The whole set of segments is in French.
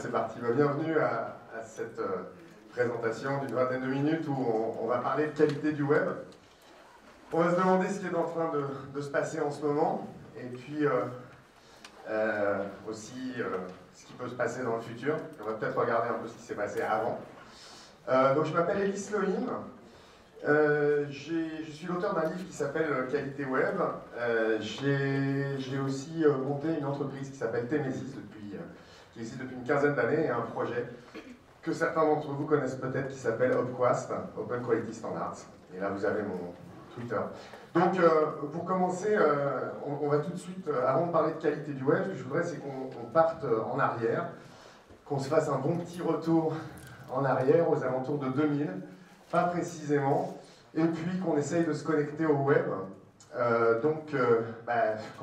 c'est parti. Bienvenue à cette présentation d'une vingtaine de minutes où on va parler de qualité du web. On va se demander ce qui est en train de se passer en ce moment, et puis aussi ce qui peut se passer dans le futur. On va peut-être regarder un peu ce qui s'est passé avant. Donc je m'appelle Elie Sloim. Je suis l'auteur d'un livre qui s'appelle Qualité Web. J'ai aussi monté une entreprise qui s'appelle Temesis qui existe depuis une quinzaine d'années, et un projet que certains d'entre vous connaissent peut-être qui s'appelle OPQuast, Open Quality Standards. Et là vous avez mon Twitter. Donc pour commencer, on va tout de suite, avant de parler de qualité du web, ce que je voudrais c'est qu'on parte en arrière, qu'on se fasse un bon petit retour en arrière aux alentours de 2000. Pas précisément, et puis qu'on essaye de se connecter au web. Quand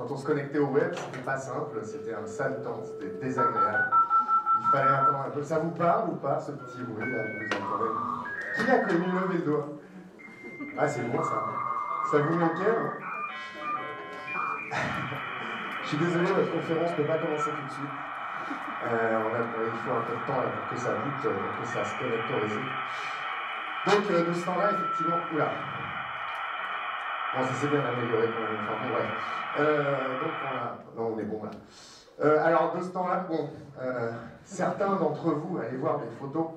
on se connectait au web, c'était pas simple, c'était un sale temps, c'était désagréable. Il fallait attendre un peu. Ça vous parle ou pas, ce petit bruit là que vous entendez? Qui a connu? Levez le doigt. Ah, c'est moi ça. Ça vous manquait, hein? Je suis désolé, votre conférence ne peut pas commencer tout de suite. Il faut un peu de temps là, pour que ça bute, pour que ça se connecte au réseau. Donc, de ce temps-là, effectivement, oula. Bon, ça s'est bien amélioré quand même, enfin bon, bref. Non, on est bon là. Alors, de ce temps-là, bon, certains d'entre vous allaient voir des photos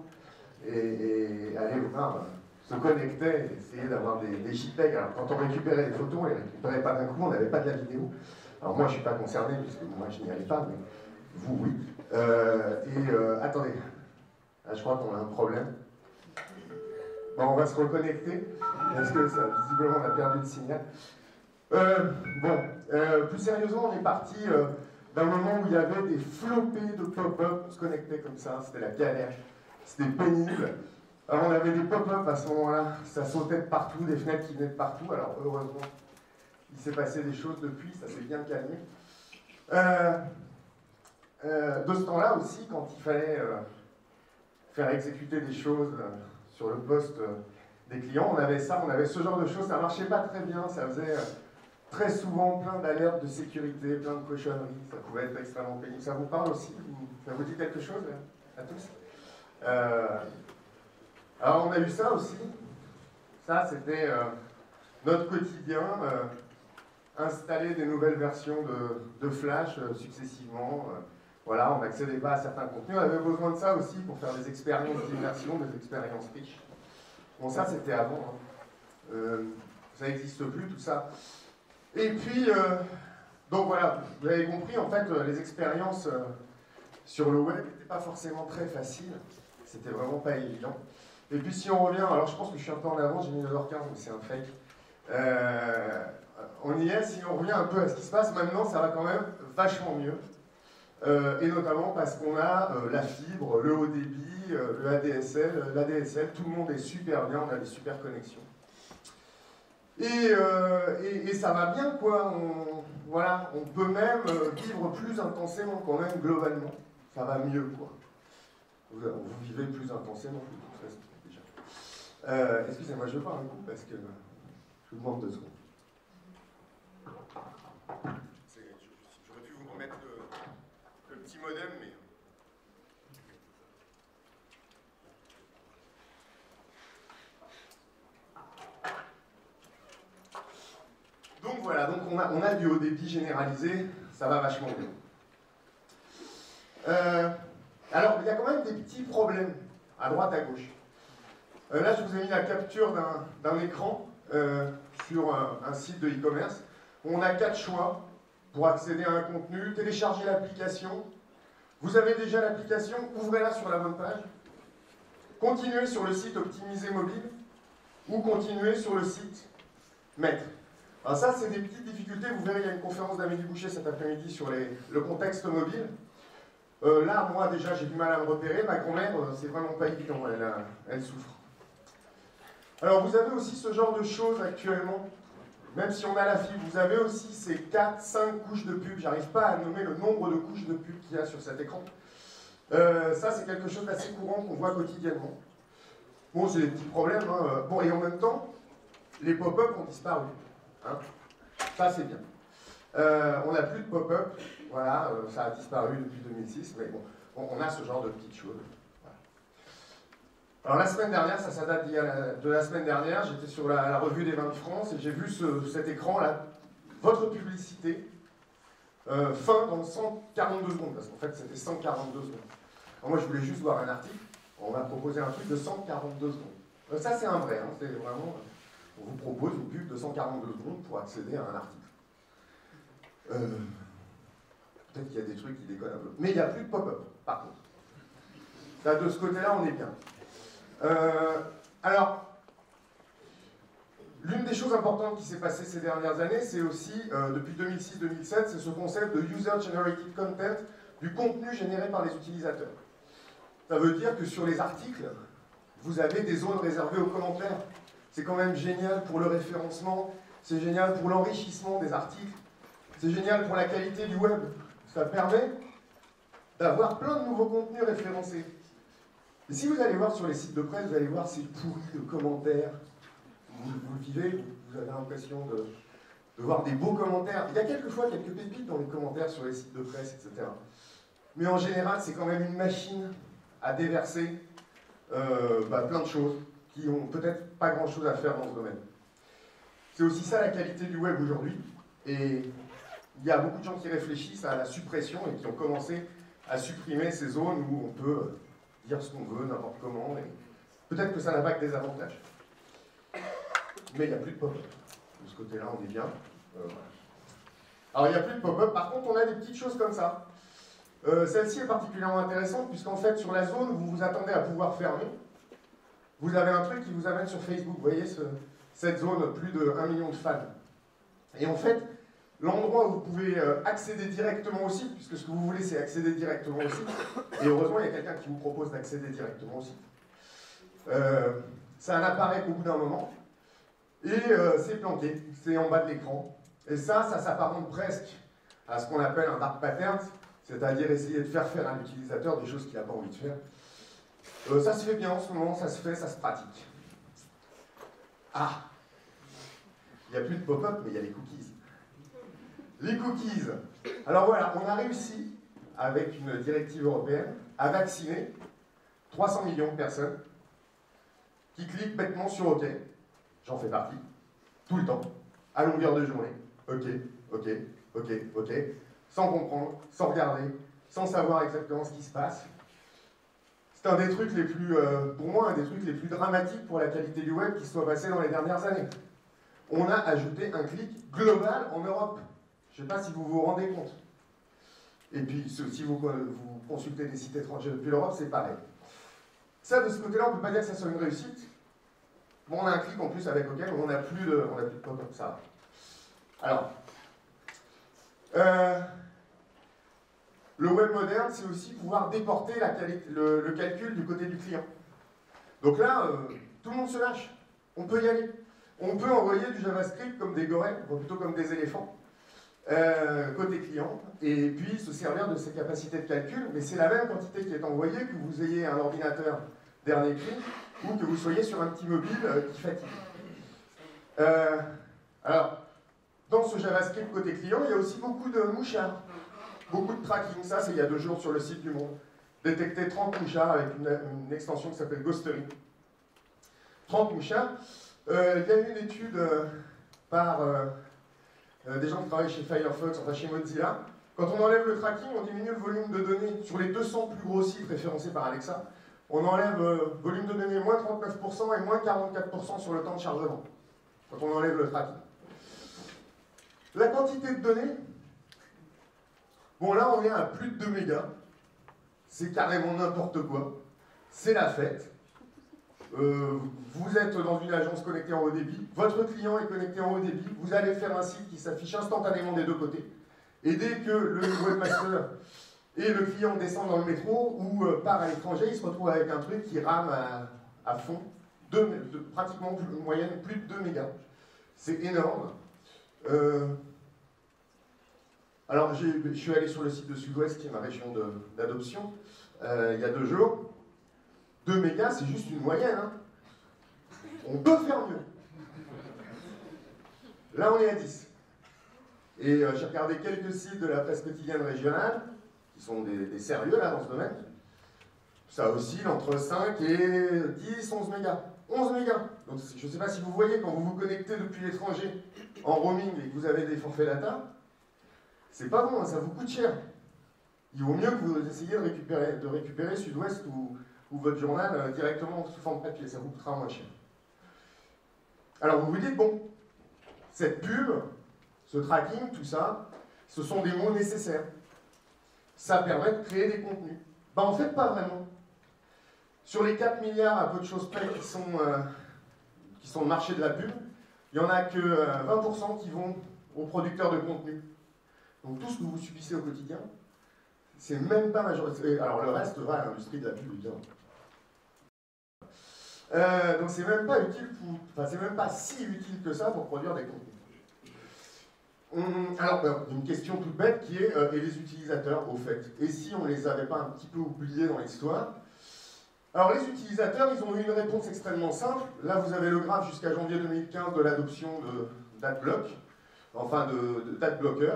et allaient voir, se connecter et essayer d'avoir des JPEG. Alors, quand on récupérait les photos, on ne les récupérait pas d'un coup, on n'avait pas de la vidéo. Alors, moi, je ne suis pas concerné, puisque moi, je n'y allais pas, mais vous, oui. Attendez, là, je crois qu'on a un problème. Bon, on va se reconnecter, parce que ça, visiblement on a perdu le signal. Plus sérieusement, on est parti d'un moment où il y avait des flopées de pop-up, on se connectait comme ça, c'était la galère, c'était pénible. Alors on avait des pop-up à ce moment-là, ça sautait de partout, des fenêtres qui venaient de partout, alors heureusement, il s'est passé des choses depuis, ça s'est bien calmé. De ce temps-là aussi, quand il fallait faire exécuter des choses sur le poste des clients, on avait ce genre de choses, ça marchait pas très bien, ça faisait très souvent plein d'alertes de sécurité, plein de cochonneries, ça pouvait être extrêmement pénible. Ça vous parle aussi? Ça vous dit quelque chose à tous? Alors on a eu ça aussi, ça c'était notre quotidien, installer des nouvelles versions de Flash successivement. Voilà, on n'accédait pas à certains contenus. On avait besoin de ça aussi pour faire des expériences d'immersion, des expériences riches. Bon, ça, c'était avant. Hein. Ça n'existe plus, tout ça. Et puis, donc voilà, vous avez compris, en fait, les expériences sur le web n'étaient pas forcément très faciles. C'était vraiment pas évident. Et puis, si on revient, alors je pense que je suis un peu en avance, j'ai mis 9h15, mais c'est un fake. On y est, si on revient un peu à ce qui se passe, maintenant, ça va quand même vachement mieux. Et notamment parce qu'on a la fibre, le haut débit, le ADSL, l'ADSL, tout le monde est super bien, on a des super connexions. Et ça va bien, quoi. On peut même vivre plus intensément quand même, globalement. Ça va mieux, quoi. Vous vivez plus intensément, de toute façon, déjà. Excusez-moi, je parle un coup parce que je vous demande 2 secondes. J'aurais pu vous remettre le petit modem, mais... Donc voilà, donc on a du haut débit généralisé, ça va vachement bien. Alors, il y a quand même des petits problèmes, à droite, à gauche. Là, je vous ai mis la capture d'un écran sur un site de e-commerce. On a 4 choix pour accéder à un contenu, télécharger l'application. Vous avez déjà l'application, ouvrez-la sur la bonne page. Continuez sur le site Optimiser mobile ou continuez sur le site Maître. Alors ça, c'est des petites difficultés. Vous verrez, il y a une conférence d'Amélie Boucher cet après-midi sur le contexte mobile. Là, moi, déjà, j'ai du mal à me repérer. Ma grand-mère, c'est vraiment pas évident. Elle souffre. Alors, vous avez aussi ce genre de choses actuellement. Même si on a la fibre, vous avez aussi ces 4-5 couches de pub. J'arrive pas à nommer le nombre de couches de pub qu'il y a sur cet écran. Ça, c'est quelque chose d'assez courant qu'on voit quotidiennement. Bon, c'est des petits problèmes. Hein. Bon, et en même temps, les pop-up ont disparu. Hein. Ça, c'est bien. On n'a plus de pop-up. Voilà, ça a disparu depuis 2006. Mais bon, on a ce genre de petites choses. Voilà. Alors la semaine dernière, ça date de la semaine dernière, j'étais sur la revue des vins de France et j'ai vu cet écran-là, votre publicité, fin dans 142 secondes, parce qu'en fait c'était 142 secondes. Alors moi je voulais juste voir un article, on m'a proposé un truc de 142 secondes. Ça c'est un vrai, hein, c'est vraiment, on vous propose une pub de 142 secondes pour accéder à un article. Peut-être qu'il y a des trucs qui déconnent un peu. Mais il n'y a plus de pop-up, par contre. Là, de ce côté-là, on est bien. Alors, l'une des choses importantes qui s'est passée ces dernières années, c'est aussi, depuis 2006-2007, c'est ce concept de User-Generated Content, du contenu généré par les utilisateurs. Ça veut dire que sur les articles, vous avez des zones réservées aux commentaires. C'est quand même génial pour le référencement, c'est génial pour l'enrichissement des articles, c'est génial pour la qualité du web. Ça permet d'avoir plein de nouveaux contenus référencés. Et si vous allez voir sur les sites de presse, vous allez voir c'est pourri de commentaires. Vous le vivez, vous avez l'impression de voir des beaux commentaires. Il y a quelquefois quelques pépites dans les commentaires sur les sites de presse, etc. Mais en général, c'est quand même une machine à déverser plein de choses qui n'ont peut-être pas grand-chose à faire dans ce domaine. C'est aussi ça la qualité du web aujourd'hui. Et il y a beaucoup de gens qui réfléchissent à la suppression et qui ont commencé à supprimer ces zones où on peut dire ce qu'on veut, n'importe comment. Peut-être que ça n'a pas que des avantages. Mais il n'y a plus de pop-up. De ce côté-là, on est bien. Voilà. Alors, il n'y a plus de pop-up. Par contre, on a des petites choses comme ça. Celle-ci est particulièrement intéressante puisqu'en fait, sur la zone où vous vous attendez à pouvoir fermer, vous avez un truc qui vous amène sur Facebook. Vous voyez cette zone, plus de 1 million de fans. Et en fait, l'endroit où vous pouvez accéder directement au site, puisque ce que vous voulez, c'est accéder directement au site, et heureusement, il y a quelqu'un qui vous propose d'accéder directement au site. Ça n'apparaît qu'au bout d'un moment, et c'est planqué, c'est en bas de l'écran. Et ça s'apparente presque à ce qu'on appelle un dark pattern, c'est-à-dire essayer de faire à l'utilisateur des choses qu'il n'a pas envie de faire. Ça se fait bien en ce moment, ça se fait, ça se pratique. Ah, il n'y a plus de pop-up, mais il y a les cookies. Les cookies. Alors voilà, on a réussi, avec une directive européenne, à vacciner 300 millions de personnes qui cliquent bêtement sur OK. J'en fais partie. Tout le temps. À longueur de journée. OK, OK, OK, OK. Sans comprendre, sans regarder, sans savoir exactement ce qui se passe. C'est un des trucs les plus, pour moi, un des trucs les plus dramatiques pour la qualité du web qui soit passé dans les dernières années. On a ajouté un clic global en Europe. Je ne sais pas si vous vous rendez compte. Et puis, si vous consultez des sites étrangers depuis l'Europe, c'est pareil. Ça, de ce côté-là, on ne peut pas dire que ça soit une réussite. Bon, on a un clic en plus avec OK, mais on n'a plus de pop-up, ça. Alors, le web moderne, c'est aussi pouvoir déporter le calcul du côté du client. Donc là, tout le monde se lâche. On peut y aller. On peut envoyer du JavaScript comme des gorilles, ou plutôt comme des éléphants, côté client, et puis se servir de ses capacités de calcul, mais c'est la même quantité qui est envoyée, que vous ayez un ordinateur dernier cri, ou que vous soyez sur un petit mobile qui fatigue. Alors, dans ce JavaScript côté client, il y a aussi beaucoup de mouchards, beaucoup de tracking. Ça, c'est il y a 2 jours sur le site du Monde. Détecter 30 mouchards avec une extension qui s'appelle Ghostery. 30 mouchards. Il y a eu une étude par des gens qui travaillent chez Firefox, enfin chez Mozilla. Quand on enlève le tracking, on diminue le volume de données. Sur les 200 plus gros sites référencés par Alexa, on enlève volume de données moins 39% et moins 44% sur le temps de chargement. Quand on enlève le tracking. La quantité de données, bon là on est à plus de 2 mégas. C'est carrément n'importe quoi. C'est la fête. Vous êtes dans une agence connectée en haut débit, votre client est connecté en haut débit, vous allez faire un site qui s'affiche instantanément des deux côtés, et dès que le webmaster et le client descendent dans le métro ou part à l'étranger, il se retrouve avec un truc qui rame à fond, pratiquement en moyenne plus de 2 mégas. C'est énorme. Alors je suis allé sur le site de Sud-Ouest, qui est ma région d'adoption, il y a 2 jours. 2 mégas, c'est juste une moyenne. Hein. On peut faire mieux. Là, on est à 10. Et j'ai regardé quelques sites de la presse quotidienne régionale, qui qui sont des sérieux là dans ce domaine, ça oscille entre 5 et 10, 11 mégas. 11 mégas. Donc je ne sais pas si vous voyez, quand vous vous connectez depuis l'étranger en roaming et que vous avez des forfaits data, c'est pas bon, ça vous coûte cher. Il vaut mieux que vous essayiez de récupérer Sud-Ouest ou votre journal directement sous forme papier, ça vous coûtera moins cher. Alors vous vous dites, bon, cette pub, ce tracking, tout ça, ce sont des mots nécessaires. Ça permet de créer des contenus. Ben en fait, pas vraiment. Sur les 4 milliards à peu de choses près qui sont le marché de la pub, il n'y en a que 20% qui vont aux producteurs de contenu. Donc tout ce que vous subissez au quotidien, c'est même pas majoritaire. Alors le reste va à l'industrie de la pub, évidemment. Donc c'est même pas utile c'est même pas si utile que ça pour produire des contenus. Alors, une question toute bête qui est, et les utilisateurs, au fait? Et si on les avait pas un petit peu oubliés dans l'histoire? Alors, les utilisateurs, ils ont eu une réponse extrêmement simple. Là, vous avez le graphe jusqu'à janvier 2015 de l'adoption d'AdBlock, enfin d'AdBlocker.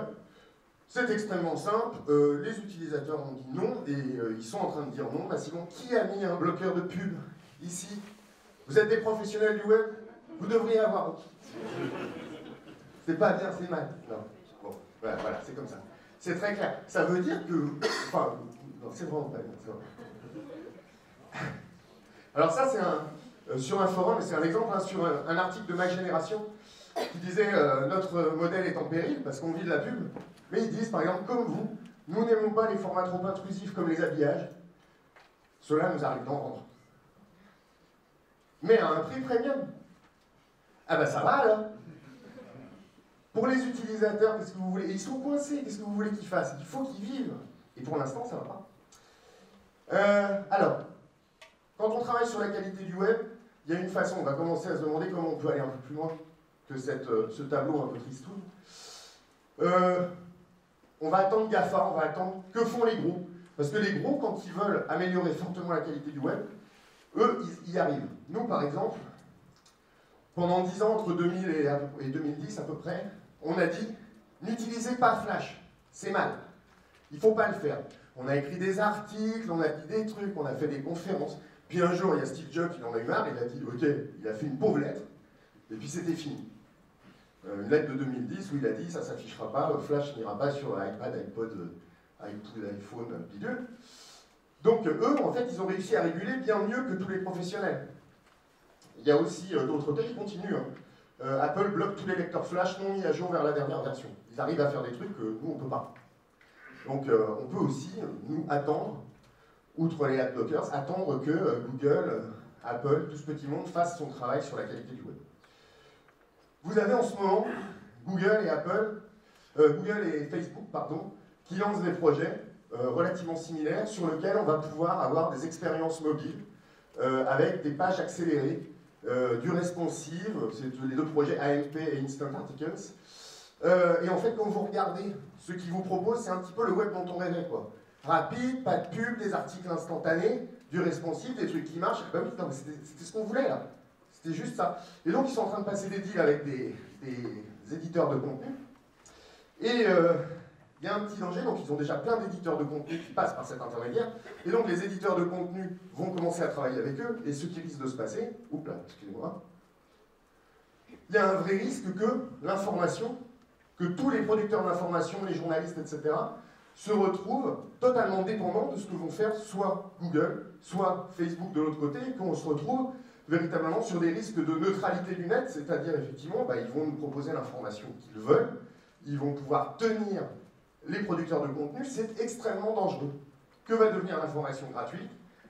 C'est extrêmement simple. Les utilisateurs ont dit non, et ils sont en train de dire non. Bah, sinon, qui a mis un bloqueur de pub ici? Vous êtes des professionnels du web? Vous devriez avoir. C'est pas bien, c'est mal. Non. Bon, voilà, c'est comme ça. C'est très clair. Ça veut dire que... Enfin, non, c'est vraiment pas bien. Alors ça, c'est sur un forum, c'est un exemple, hein, sur un article de Ma Génération qui disait notre modèle est en péril parce qu'on vit de la pub. Mais ils disent, par exemple, comme vous, nous n'aimons pas les formats trop intrusifs comme les habillages. Cela nous arrive d'en vendre. Mais à un prix premium. Ah bah ça va alors. Pour les utilisateurs, qu'est-ce que vous voulez? Ils sont coincés, qu'est-ce que vous voulez qu'ils fassent? Il faut qu'ils vivent. Et pour l'instant, ça ne va pas. Alors, quand on travaille sur la qualité du web, il y a une façon, on va commencer à se demander comment on peut aller un peu plus loin que ce tableau un peu tristoun. On va attendre GAFA, on va attendre que font les gros. Parce que les gros, quand ils veulent améliorer fortement la qualité du web, eux, ils y arrivent. Nous, par exemple, pendant 10 ans, entre 2000 et 2010 à peu près, on a dit, n'utilisez pas Flash, c'est mal. Il ne faut pas le faire. On a écrit des articles, on a dit des trucs, on a fait des conférences. Puis un jour, il y a Steve Jobs, il en a eu marre, il a dit, ok, il a fait une pauvre lettre, et puis c'était fini. Une lettre de 2010 où il a dit, ça ne s'affichera pas, Flash n'ira pas sur iPad, iPod, iPhone, bidule. Donc eux, en fait, ils ont réussi à réguler bien mieux que tous les professionnels. Il y a aussi d'autres cas qui continuent. Apple bloque tous les lecteurs Flash non mis à jour vers la dernière version. Ils arrivent à faire des trucs que nous, on ne peut pas. Donc on peut aussi, nous, attendre, outre les adblockers, attendre que Google, Apple, tout ce petit monde fasse son travail sur la qualité du web. Vous avez en ce moment Google et Facebook, pardon, qui lancent des projets relativement similaires sur lesquels on va pouvoir avoir des expériences mobiles avec des pages accélérées, du responsive, c'est les deux projets AMP et Instant Articles. Et en fait, quand vous regardez ce qu'ils vous proposent, c'est un petit peu le web dont on rêvait, quoi. Rapide, pas de pub, des articles instantanés, du responsive, des trucs qui marchent. Ben oui, non, mais c'était ce qu'on voulait, là. C'était juste ça. Et donc, ils sont en train de passer des deals avec des éditeurs de contenu. Et il y a un petit danger, donc ils ont déjà plein d'éditeurs de contenu qui passent par cet intermédiaire. Et donc, les éditeurs de contenu vont commencer à travailler avec eux. Et ce qui risque de se passer, oups là, excusez-moi, il y a un vrai risque que l'information, que tous les producteurs d'information, les journalistes, etc., se retrouvent totalement dépendants de ce que vont faire soit Google, soit Facebook de l'autre côté, et qu'on se retrouve véritablement sur des risques de neutralité du net, c'est-à-dire effectivement, ils vont nous proposer l'information qu'ils veulent, ils vont pouvoir tenir les producteurs de contenu, c'est extrêmement dangereux. Que va devenir l'information gratuite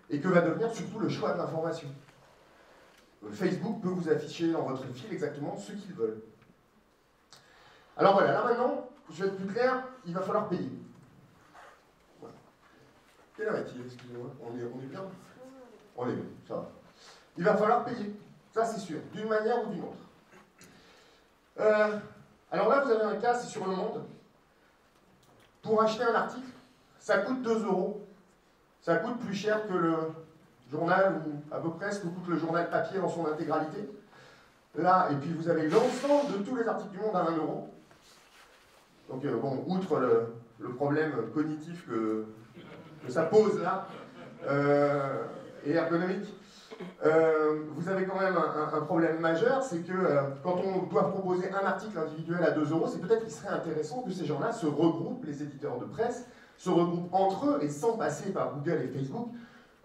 et que va devenir surtout le choix de l'information? Facebook peut vous afficher dans votre fil exactement ce qu'ils veulent. Alors voilà, là maintenant, je vais être plus clair, il va falloir payer. Voilà. Quelle heure est-il? Excusez-moi, on est bien? On est bien, ça va. Il va falloir payer, ça c'est sûr, d'une manière ou d'une autre. Alors là, vous avez un cas, c'est sur Le Monde. Pour acheter un article, ça coûte 2 €. Ça coûte plus cher que le journal, ou à peu près ce que coûte le journal papier dans son intégralité. Là, et puis vous avez l'ensemble de tous les articles du Monde à 1 €. Donc bon, outre le problème cognitif que ça pose là, et ergonomique, vous avez quand même un problème majeur, c'est que quand on doit proposer un article individuel à 2 euros, c'est peut-être qu'il serait intéressant que ces gens-là se regroupent, les éditeurs de presse, se regroupent entre eux et sans passer par Google et Facebook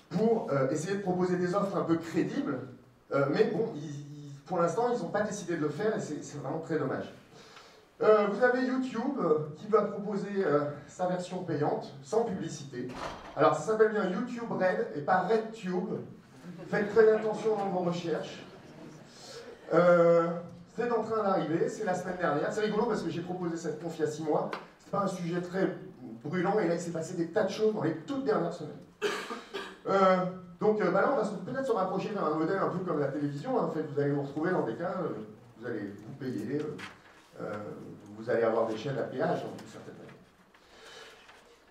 pour essayer de proposer des offres un peu crédibles. Mais bon, pour l'instant, ils n'ont pas décidé de le faire et c'est vraiment très dommage. Vous avez YouTube qui va proposer sa version payante, sans publicité. Alors ça s'appelle bien YouTube Red et pas RedTube. Faites très attention dans vos recherches. C'est en train d'arriver, c'est la semaine dernière. C'est rigolo parce que j'ai proposé cette conf il y a 6 mois. C'est pas un sujet très brûlant et là il s'est passé des tas de choses dans les toutes dernières semaines. Donc là on va peut-être se rapprocher vers un modèle un peu comme la télévision. En fait, vous allez vous retrouver dans des cas, vous allez vous payer, vous allez avoir des chaînes à péage d'une certaine manière.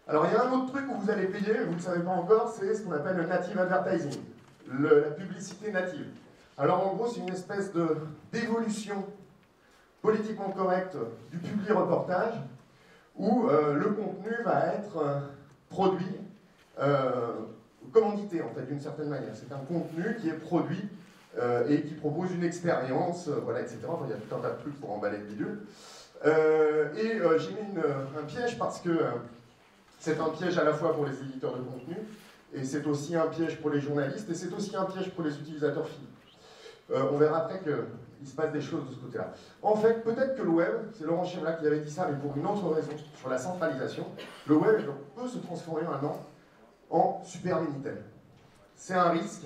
Alors il y a un autre truc où vous allez payer, vous ne le savez pas encore, c'est ce qu'on appelle le native advertising, la publicité native. Alors en gros c'est une espèce d'évolution politiquement correcte du public reportage où le contenu va être produit, commandité en fait d'une certaine manière. C'est un contenu qui est produit et qui propose une expérience, voilà, etc. Enfin, il y a tout un tas de trucs pour emballer le bidule. J'ai mis un piège parce que c'est un piège à la fois pour les éditeurs de contenu, et c'est aussi un piège pour les journalistes, et c'est aussi un piège pour les utilisateurs finaux. On verra après qu'il se passe des choses de ce côté-là. En fait, peut-être que le web, c'est Laurent Chemla qui avait dit ça, mais pour une autre raison, sur la centralisation, le web peut se transformer maintenant en super Minitel. C'est un risque.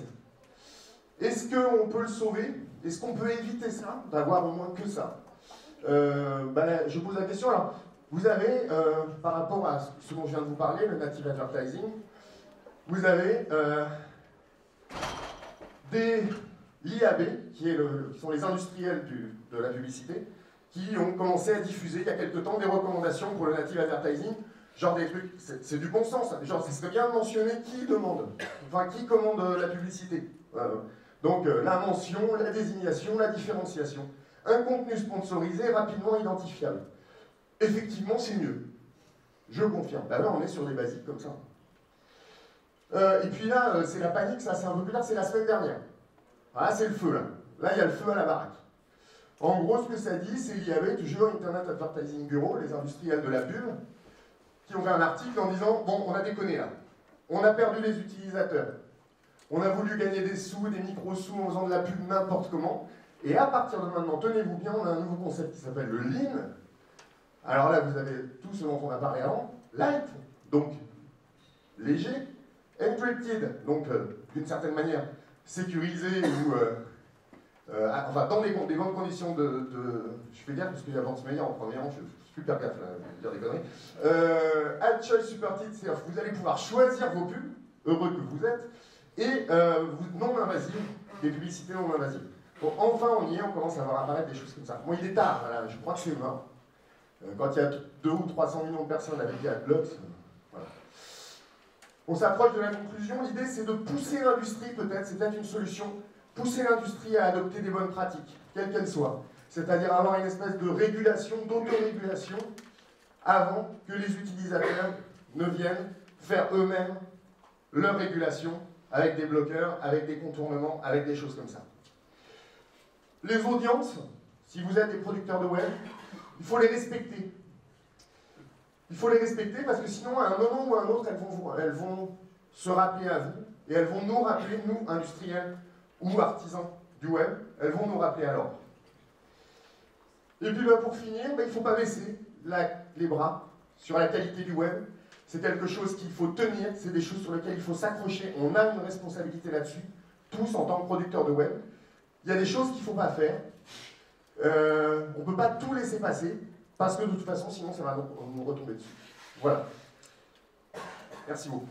Est-ce qu'on peut le sauver? Est-ce qu'on peut éviter ça, d'avoir au moins que ça? Je pose la question. Alors, vous avez, par rapport à ce dont je viens de vous parler, le native advertising, vous avez l'IAB, qui sont les industriels de la publicité, qui ont commencé à diffuser il y a quelque temps des recommandations pour le native advertising, genre des trucs, c'est du bon sens, hein, genre ça serait bien de mentionner qui demande, enfin qui commande la publicité. Donc la mention, la désignation, la différenciation. Un contenu sponsorisé rapidement identifiable. Effectivement, c'est mieux. Je confirme. Là, on est sur des basiques comme ça. Et puis là, c'est la panique, ça c'est un peu plus tard, c'est la semaine dernière. Voilà, c'est le feu là. Là, il y a le feu à la baraque. En gros, ce que ça dit, c'est qu'il y avait toujours Internet Advertising Bureau, les industriels de la pub, qui ont fait un article en disant « Bon, on a déconné là. On a perdu les utilisateurs. On a voulu gagner des sous, des micro-sous en faisant de la pub n'importe comment. Et à partir de maintenant, tenez-vous bien, on a un nouveau concept qui s'appelle le Lean. Alors là, vous avez tout ce dont on a parlé avant. Light, donc léger. Encrypted, donc d'une certaine manière sécurisé ou enfin dans des bonnes conditions je fais gaffe parce qu'il y a Vance Meyer en premier rang, je suis super gaffe là, je vais dire des conneries. Ad Choice Supported, c'est-à-dire que vous allez pouvoir choisir vos pubs, heureux que vous êtes, et non invasives, des publicités non invasives. Bon, enfin on y est, on commence à voir apparaître des choses comme ça. Bon, il est tard, voilà, je crois que c'est mort. Quand il y a 200 ou 300 millions de personnes avec des adblocks, voilà. On s'approche de la conclusion. L'idée, c'est de pousser l'industrie, peut-être, c'est peut-être une solution, pousser l'industrie à adopter des bonnes pratiques, quelles qu'elles soient. C'est-à-dire avoir une espèce de régulation, d'autorégulation, avant que les utilisateurs ne viennent faire eux-mêmes leur régulation avec des bloqueurs, avec des contournements, avec des choses comme ça. Les audiences, si vous êtes des producteurs de web, il faut les respecter. Il faut les respecter parce que sinon, à un moment ou à un autre, elles vont se rappeler à vous et elles vont nous rappeler, nous, industriels ou artisans du web, elles vont nous rappeler à l'ordre. Et puis pour finir, il ne faut pas baisser les bras sur la qualité du web. C'est quelque chose qu'il faut tenir, c'est des choses sur lesquelles il faut s'accrocher. On a une responsabilité là-dessus, tous en tant que producteurs de web. Il y a des choses qu'il ne faut pas faire. On ne peut pas tout laisser passer. Parce que de toute façon, sinon ça va nous retomber dessus. Voilà. Merci beaucoup.